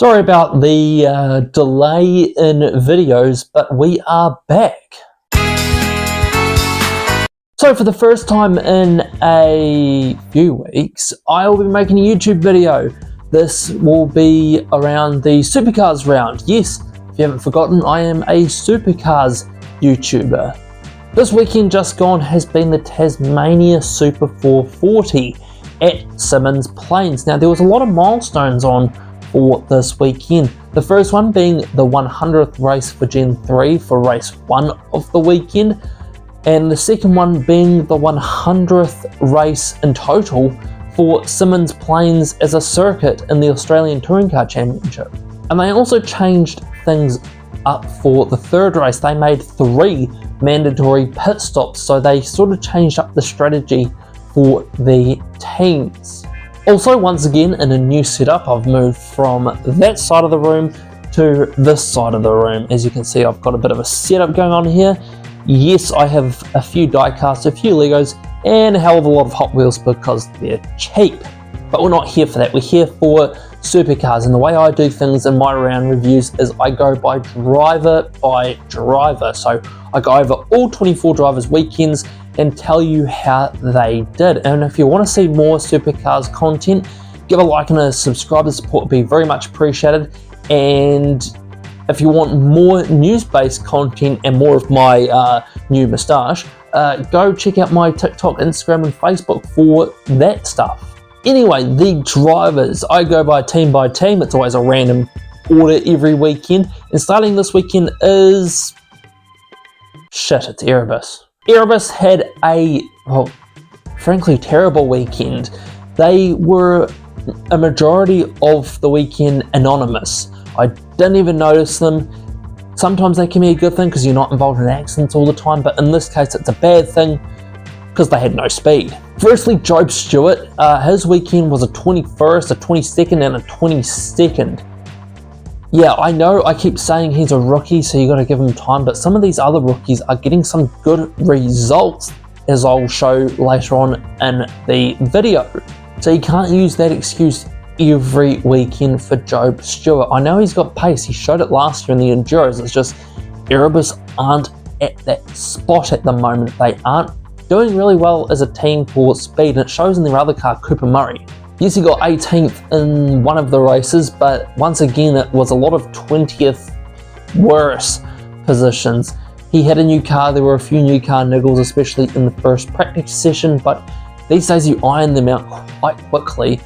Sorry about the delay in videos, but we are back. So for the first time in a few weeks, I will be making a YouTube video. This will be around the Supercars round. Yes, if you haven't forgotten, I am a Supercars YouTuber. This weekend just gone has been the Tasmania Super 440 at Symmons Plains. Now there was a lot of milestones on for this weekend. The first one being the 100th race for Gen 3 for race 1 of the weekend, and the second one being the 100th race in total for Symmons Plains as a circuit in the Australian Touring Car Championship. And they also changed things up for the third race. They made 3 mandatory pit stops, so they sort of changed up the strategy for the teams. Also, once again, in a new setup, I've moved from that side of the room to this side of the room. As you can see, I've got a bit of a setup going on here. Yes, I have a few die-casts, a few Legos, and a hell of a lot of Hot Wheels because they're cheap. But we're not here for that. We're here for Supercars, and the way I do things in my round reviews is I go by driver. So I go over all 24 drivers' weekends and tell you how they did. And if you want to see more Supercars content, give a like and a subscribe. The support would be very much appreciated. And if you want more news-based content and more of my new moustache, go check out my TikTok, Instagram and Facebook for that stuff. Anyway, the drivers, I go by team. It's always a random order every weekend. And starting this weekend is... it's Erebus. Erebus had a, well, frankly terrible weekend. They were a majority of the weekend anonymous. I didn't even notice them. Sometimes they can be a good thing because you're not involved in accidents all the time, but in this case it's a bad thing because they had no speed. Firstly, Job Stewart, his weekend was a 21st, a 22nd and a 22nd. Yeah, I know I keep saying he's a rookie, so you got to give him time, but some of these other rookies are getting some good results, as I'll show later on in the video. So you can't use that excuse every weekend for Job Stewart. I know he's got pace, he showed it last year in the Enduros, it's just Erebus aren't at that spot at the moment. They aren't doing really well as a team for speed, and it shows in their other car, Cooper Murray. Yes, he got 18th in one of the races, but once again it was a lot of 20th worse positions. He had a new car, there were a few new car niggles, especially in the first practice session, but these days you iron them out quite quickly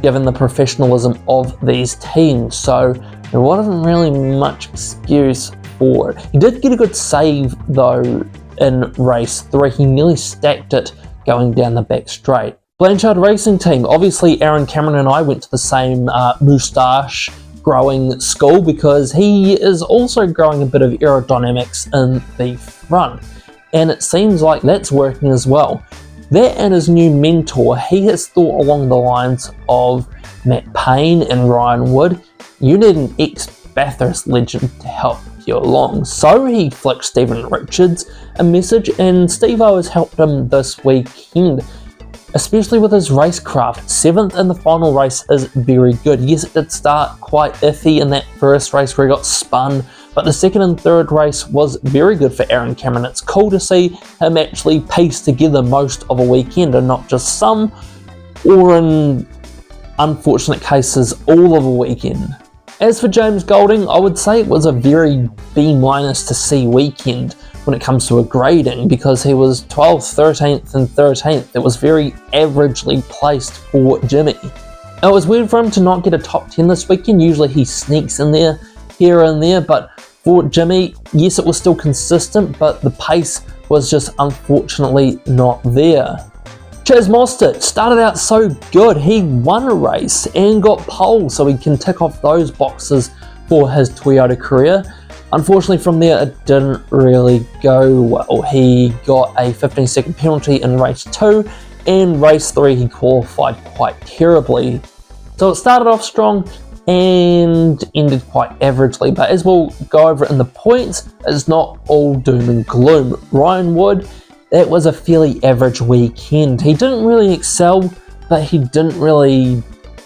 given the professionalism of these teams, so there wasn't really much excuse for it. He did get a good save though in race 3, he nearly stacked it going down the back straight. Blanchard Racing Team, obviously Aaron Cameron and I went to the same moustache growing school because he is also growing a bit of aerodynamics in the front, and it seems like that's working as well. That and his new mentor, he has thought along the lines of Matt Payne and Ryan Wood. You need an ex-Bathurst legend to help you along, so he flicked Stephen Richards a message, and Steve-O has helped him this weekend, especially with his racecraft. 7th in the final race is very good. Yes, it did start quite iffy in that first race where he got spun, but the second and third race was very good for Aaron Cameron. It's cool to see him actually piece together most of a weekend and not just some, or in unfortunate cases, all of a weekend. As for James Golding, I would say it was a very B- to C weekend when it comes to a grading, because he was 12th, 13th and 13th. It was very averagely placed for Jimmy. It was weird for him to not get a top 10 this weekend. Usually he sneaks in there here and there, but for Jimmy, yes, it was still consistent, but the pace was just unfortunately not there. Chaz Mostert started out so good. He won a race and got pole, so he can tick off those boxes for his Toyota career. Unfortunately, from there, it didn't really go well. He got a 15-second penalty in race 2, and race 3 he qualified quite terribly. So it started off strong and ended quite averagely, but as we'll go over in the points, it's not all doom and gloom. Ryan Wood, that was a fairly average weekend. He didn't really excel, but he didn't really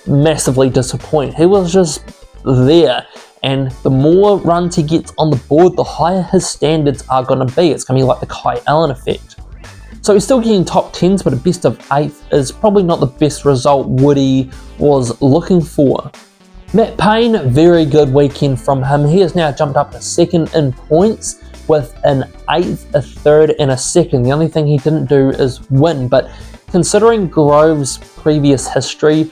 massively disappoint. He was just there. And the more runs he gets on the board, the higher his standards are going to be. It's going to be like the Kai Allen effect. So he's still getting top 10s, but a best of 8th is probably not the best result Woody was looking for. Matt Payne, very good weekend from him. He has now jumped up to 2nd in points with an 8th, a 3rd and a 2nd. The only thing he didn't do is win, but considering Grove's previous history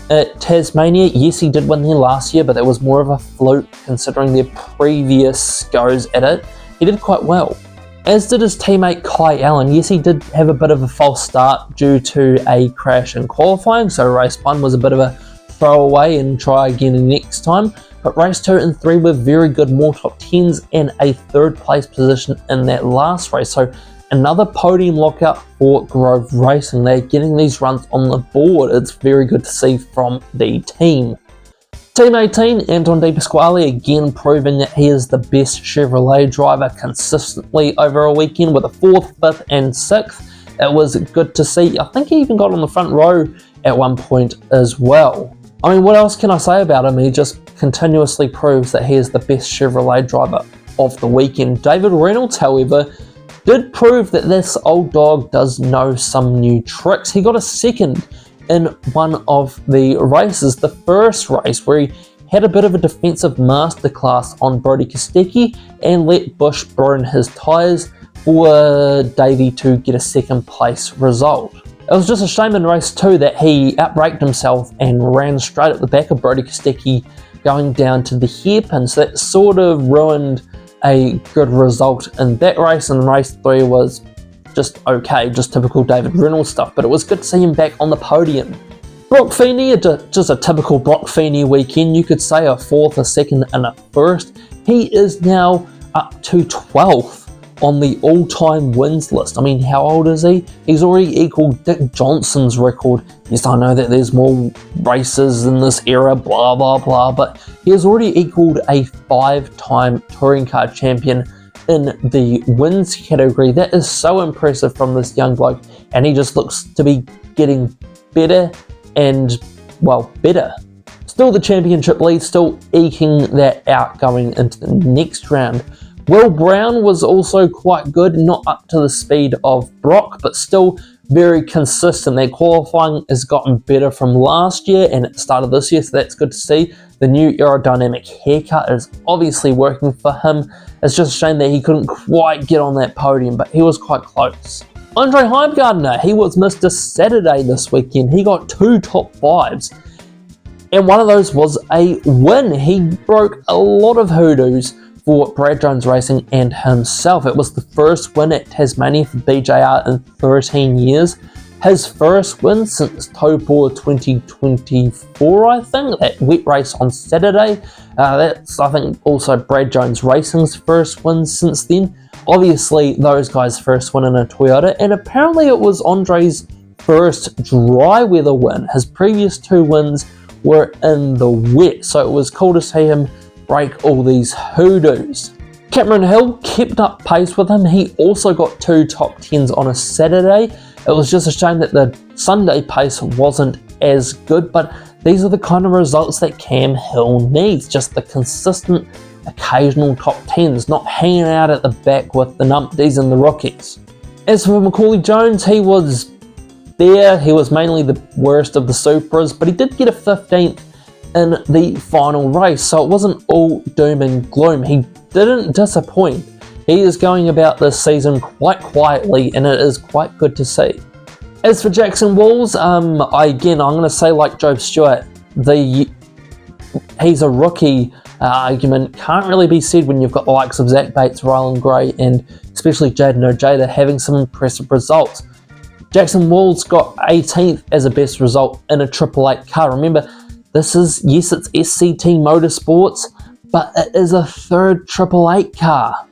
at Tasmania, yes, he did win there last year, but that was more of a fluke considering their previous goes at it. He did quite well. As did his teammate Kai Allen. Yes, he did have a bit of a false start due to a crash in qualifying, so race 1 was a bit of a throwaway and try again next time. But race 2 and 3 were very good, more top 10s and a 3rd place position in that last race. So another podium lockout for Grove Racing. They're getting these runs on the board. It's very good to see from the team. Team 18, Anton De Pasquale, again proving that he is the best Chevrolet driver consistently over a weekend with a 4th, 5th and 6th. It was good to see. I think he even got on the front row at one point as well. I mean, what else can I say about him? He just continuously proves that he is the best Chevrolet driver of the weekend. David Reynolds, however, did prove that this old dog does know some new tricks. He got a 2nd in one of the races, the first race, where he had a bit of a defensive masterclass on Brody Kostecki and let Bush burn his tyres for Davey to get a 2nd place result. It was just a shame in race 2 that he outbraked himself and ran straight at the back of Brody Kostecki going down to the hairpin, so that sort of ruined a good result in that race, and race 3 was just okay, just typical David Reynolds stuff, but it was good to see him back on the podium. Brock Feeney, just a typical Brock Feeney weekend. You could say a 4th, a 2nd and a 1st. He is now up to 12th on the all-time wins list. I mean, how old is he? He's already equaled Dick Johnson's record. Yes, I know that there's more races in this era, blah, blah, blah, but he has already equaled a 5-time touring car champion in the wins category. That is so impressive from this young bloke, and he just looks to be getting better and, well, better. Still the championship lead, still eking that out going into the next round. Will Brown was also quite good, not up to the speed of Brock, but still very consistent. Their qualifying has gotten better from last year and at the start of this year, so that's good to see. The new aerodynamic haircut is obviously working for him. It's just a shame that he couldn't quite get on that podium, but he was quite close. Andre Heimgartner, he was Mr. Saturday this weekend. He got 2 top 5s, and one of those was a win. He broke a lot of hoodoos for Brad Jones Racing and himself. It was the first win at Tasmania for BJR in 13 years. His first win since Taupo 2024, I think, that wet race on Saturday. That's, I think, also Brad Jones Racing's first win since then. Obviously, those guys' first win in a Toyota, and apparently it was Andre's first dry weather win. His previous 2 wins were in the wet, so it was cool to see him break all these hoodoos. Cameron Hill kept up pace with him. He also got 2 top 10s on a Saturday. It was just a shame that the Sunday pace wasn't as good, but these are the kind of results that Cam Hill needs. Just the consistent, occasional top 10s, not hanging out at the back with the numpties and the rookies. As for Macaulay Jones, he was there. He was mainly the worst of the Supras, but he did get a 15th in the final race, so it wasn't all doom and gloom. He didn't disappoint. He is going about this season quite quietly, and it is quite good to see. As for Jackson Walls, I'm going to say like Job Stewart, he's a rookie argument can't really be said when you've got the likes of Zach Bates, Rylan Gray, and especially Jaden Ojeda having some impressive results. Jackson Walls got 18th as a best result in a Triple 8 car. Remember, this is, yes, it's SCT Motorsports, but it is a 3rd Triple 8 car.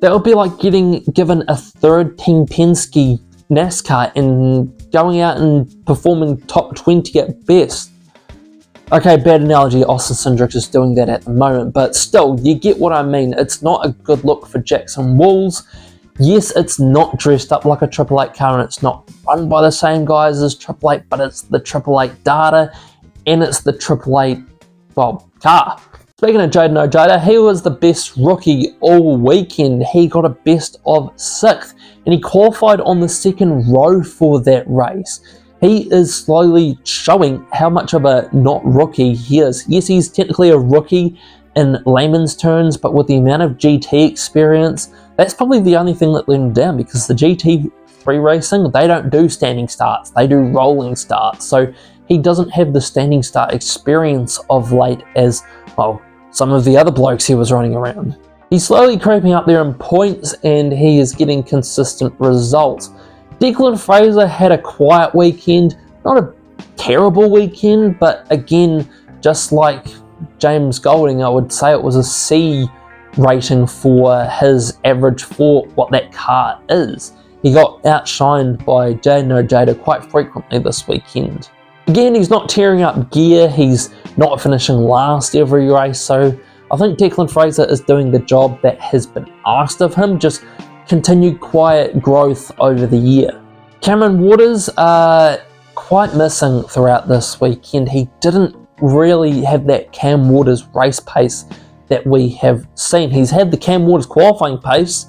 That would be like getting given a 3rd Team Penske NASCAR and going out and performing top 20 at best. Okay, bad analogy, Austin Cindric is doing that at the moment, but still, you get what I mean. It's not a good look for Jackson Walls. Yes, it's not dressed up like a Triple 8 car and it's not run by the same guys as Triple 8, but it's the Triple 8 data and it's the Triple 8, well, car. Speaking of Jaden Ojeda, he was the best rookie all weekend. He got a best of 6th and he qualified on the second row for that race. He is slowly showing how much of a not rookie he is. Yes, he's technically a rookie in layman's terms, but with the amount of GT experience, that's probably the only thing that let him down, because the GT3 racing, they don't do standing starts, they do rolling starts. So he doesn't have the standing start experience of late as, well, some of the other blokes he was running around. He's slowly creeping up there in points and he is getting consistent results. Declan Fraser had a quiet weekend, not a terrible weekend, but again, just like James Golding, I would say it was a C rating for his average for what that car is. He got outshined by Jaden Ojeda quite frequently this weekend. Again, he's not tearing up gear, he's not finishing last every race, so I think Declan Fraser is doing the job that has been asked of him, just continued quiet growth over the year. Cameron Waters quite missing throughout this weekend. He didn't really have that Cam Waters race pace that we have seen. He's had the Cam Waters qualifying pace,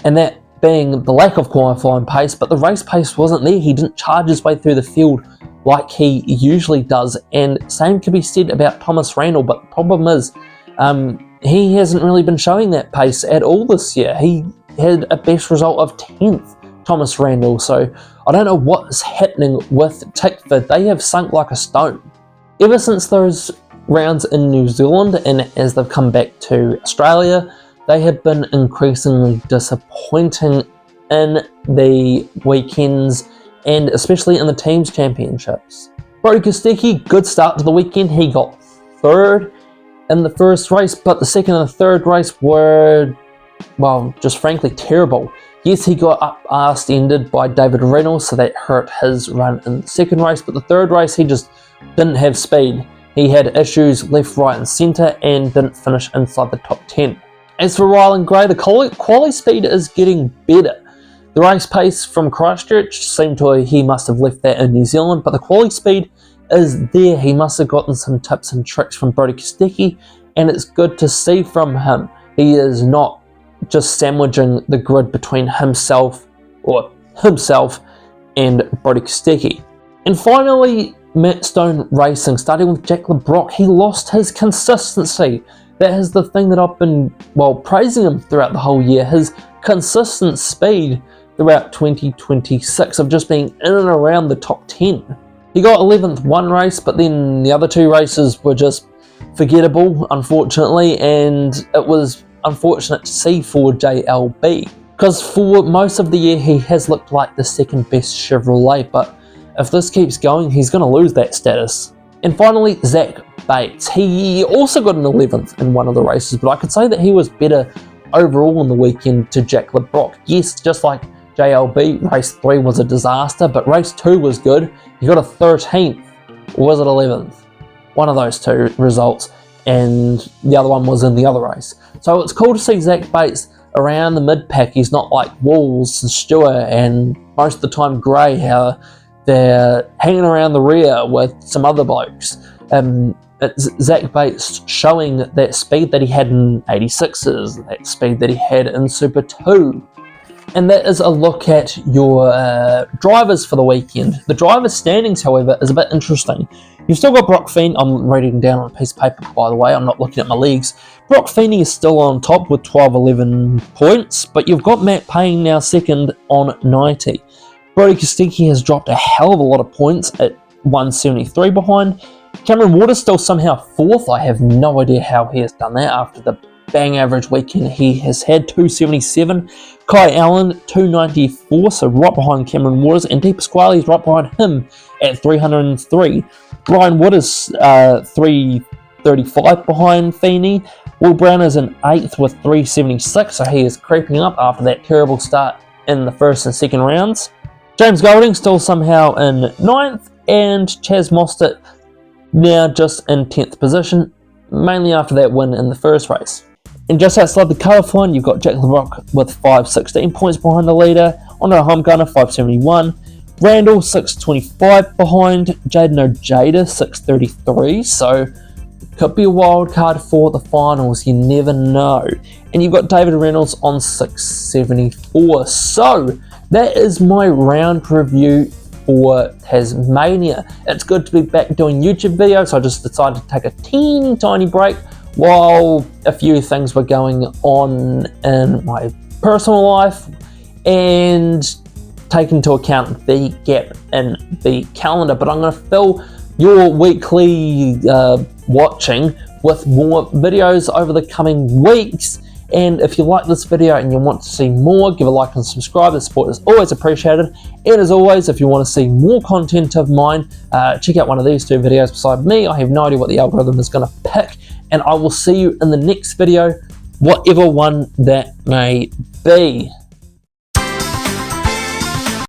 and that being the lack of qualifying pace, but the race pace wasn't there. He didn't charge his way through the field like he usually does, and same can be said about Thomas Randall, but the problem is he hasn't really been showing that pace at all this year. He had a best result of 10th, Thomas Randall, so I don't know what's happening with Tickford. They have sunk like a stone. Ever since those rounds in New Zealand and as they've come back to Australia, they have been increasingly disappointing in the weekends and especially in the teams championships. Brody Kostecki, good start to the weekend. He got 3rd in the first race, but the second and third race were, well, just frankly terrible. Yes, he got up-arse ended by David Reynolds, so that hurt his run in the second race, but the third race he just didn't have speed. He had issues left, right and centre and didn't finish inside the top 10. As for Rylan Gray, the quali speed is getting better. The race pace from Christchurch seemed to, he must have left that in New Zealand, but the quality speed is there. He must have gotten some tips and tricks from Brody Kostecki, and it's good to see from him. He is not just sandwiching the grid between himself and Brody Kostecki. And finally, Matt Stone Racing, starting with Jack LeBrock, he lost his consistency. That is the thing that I've been, well, praising him throughout the whole year, his consistent speed throughout 2026 of just being in and around the top 10. He got 11th one race, but then the other 2 races were just forgettable, unfortunately, and it was unfortunate to see for JLB, because for most of the year he has looked like the second best Chevrolet, but if this keeps going, he's going to lose that status. And finally, Zach Bates. He also got an 11th in one of the races, but I could say that he was better overall on the weekend to Jack LeBrock. Yes, just like JLB, race 3 was a disaster, but race 2 was good. He got a 13th, or was it 11th? One of those 2 results, and the other one was in the other race. So it's cool to see Zach Bates around the mid-pack. He's not like Walls and Stewart and most of the time Gray, how they're hanging around the rear with some other blokes. It's Zach Bates showing that speed that he had in 86s, that speed that he had in Super 2. And that is a look at your drivers for the weekend. The driver standings, however, is a bit interesting. You've still got Brock Feeney. I'm writing down on a piece of paper, by the way. I'm not looking at my leagues. Brock Feeney is still on top with 12-11 points, but you've got Matt Payne now second on 90. Brody Kostecki has dropped a hell of a lot of points at 173 behind. Cameron Waters still somehow 4th. I have no idea how he has done that after the bang average weekend he has had, 277. Kai Allen, 294, so right behind Cameron Waters, and Di Pasquale is right behind him at 303. Brian Waters, 335 behind Feeney. Will Brown is in 8th with 376, so he is creeping up after that terrible start in the first and second rounds. James Golding still somehow in 9th, and Chaz Mostert now just in 10th position, mainly after that win in the first race. And just outside the cut-off line, you've got Jack LeBrock with 516 points behind the leader, Andre Humgarner 571, Randall 625 behind, Jaden Ojeda 633, so Could be a wild card for the finals, you never know. And you've got David Reynolds on 674. So that is my round preview for Tasmania. It's good to be back doing YouTube videos, so I just decided to take a teeny tiny break while a few things were going on in my personal life and take into account the gap in the calendar. But I'm going to fill your weekly watching with more videos over the coming weeks. And if you like this video and you want to see more, give a like and subscribe. The support is always appreciated. And as always, if you want to see more content of mine, check out one of these two videos beside me. I have no idea what the algorithm is going to pick, and I will see you in the next video, whatever one that may be.